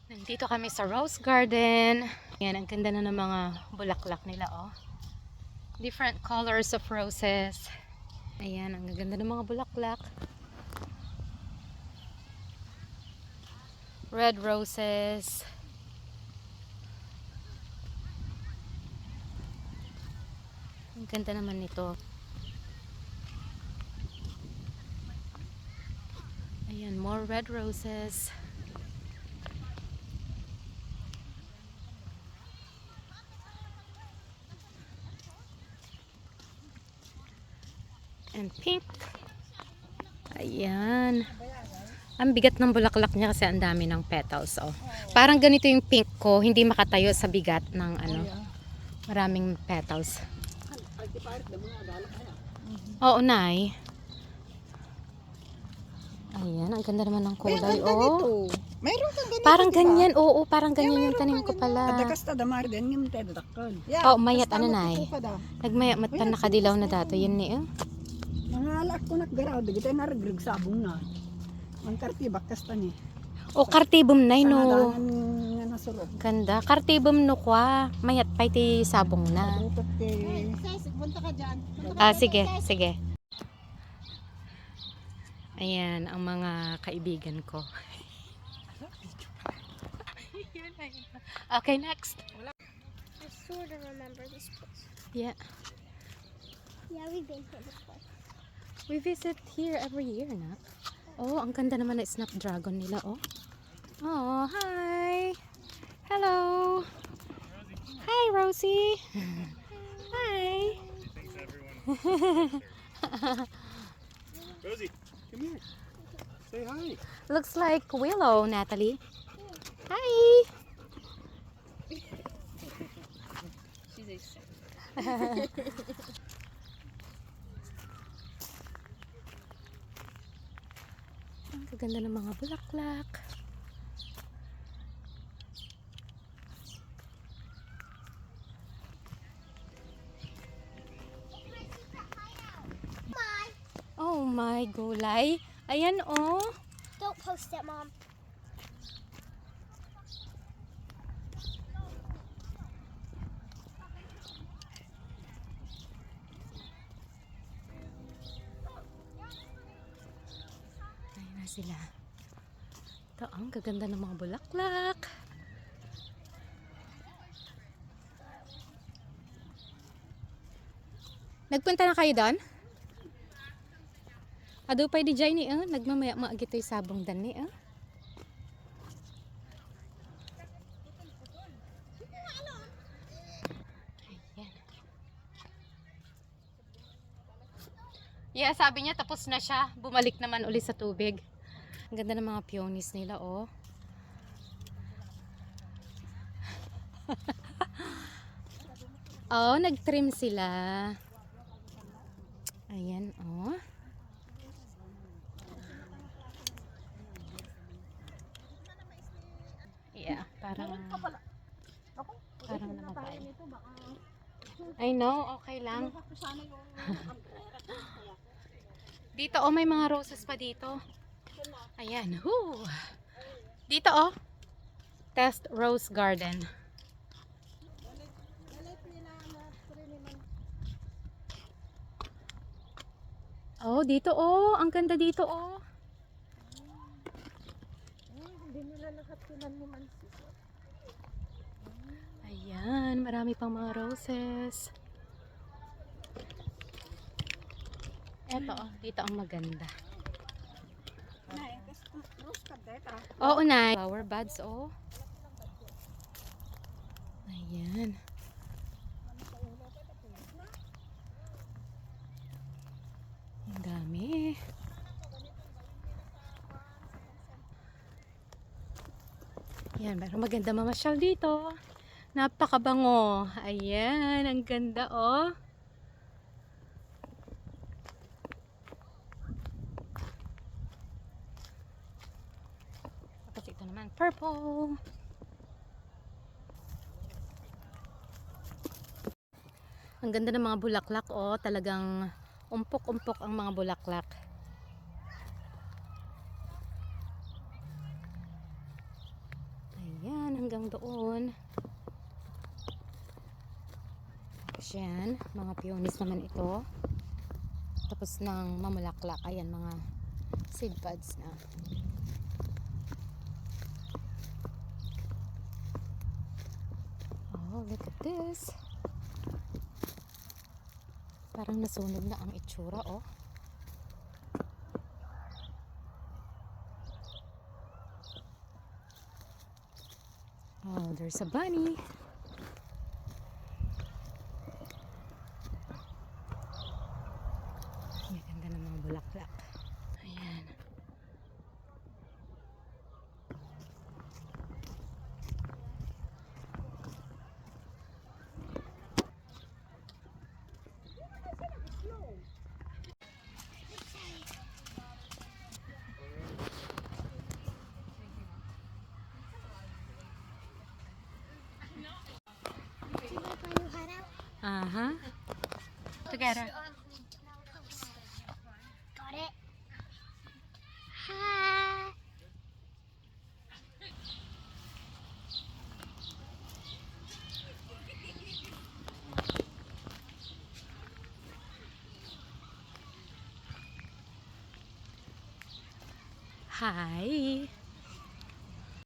Nandito kami sa Rose Garden. Yan, ang ganda na ng mga bulaklak nila, oh. Different colors of roses. Ayan, ang ganda ng mga bulaklak. Red roses. Ang ganda naman nito. Ayan, more red roses. And pink. Ayan. Ang bigat ng bulaklak niya kasi ang dami ng petals. Oh. Parang ganito yung pink ko. Hindi makatayo sa bigat ng ano. Maraming petals. Oo, Nay. Ayan, ang ganda naman ng kulay. Oh. Mayroon kang ganito, Parang diba? ganyan. Oo, parang ganyan yung mayroon tanim kang ko pala. Kadakas ta damar din yung tedakal. Oo, mayat ano, Nay. Nagmayat pa nakadilaw na dato. Yun ni, oh. Nangalak ko naggaraw, digito na regrig sabong na. Ang karti bakas ta ni. O, kartibum, Nay, no. Sangadangan nga nasurok. Ganda. Kartibum no kwa. Mayat pa iti sabong na. Tukot kay... Punta ka dyan. Ah, sige, sige. Ayan, ang mga kaibigan ko. Okay, next. I sort of remember this place. Yeah. Yeah, we've been here before. We visit here every year, na. Oh, ang ganda naman ng snapdragon nila, oh. Oh, hi. Hello. Hi, Rosie. Hi. Rosie, come here. Say hi. Looks like Willow, Natalie. Hi. She's excited. Ang gaganda ng mga bulaklak. Oh my gulay. Ayan, oh. Don't post it, Mom. Ayan na sila. Ito, ang gaganda ng mga bulaklak. Nagpunta na kayo doon? Ado pa di jay ni, nagmamaya gito'y sabong dan ni, Ayan. Yeah, sabi niya tapos na siya. Bumalik naman uli sa tubig. Ang ganda ng mga peonies nila, oh. Oh, nag-trim sila. Ayan, oh. Yeah, parang namatay. I know, okay lang. Dito, oh, may mga roses pa dito. Ayan, whoo. Dito, oh. Test Rose Garden. Oh, dito, oh. Ang ganda dito, oh. Ayan, marami pang mga roses. Eto, oh, dito ang maganda. Oo, Nay. Flower buds, oh. Ayan. Ang dami. Ayan, pero maganda mamasyal dito. Napakabango. Ayan, ang ganda, oh. Tapos ito naman, purple. Ang ganda ng mga bulaklak, oh. Talagang umpok-umpok ang mga bulaklak. hanggang doon. Tapos yan, mga peonies naman ito. Tapos nang mamulaklak, ayan mga seed pods na. Oh, look at this. Parang nasunog na ang itsura, oh. Oh, there's a bunny. Ang ganda ng mga bulaklak. Ayan. Do you want my new hideout? Aha. Together. Got it. Hi. Hi.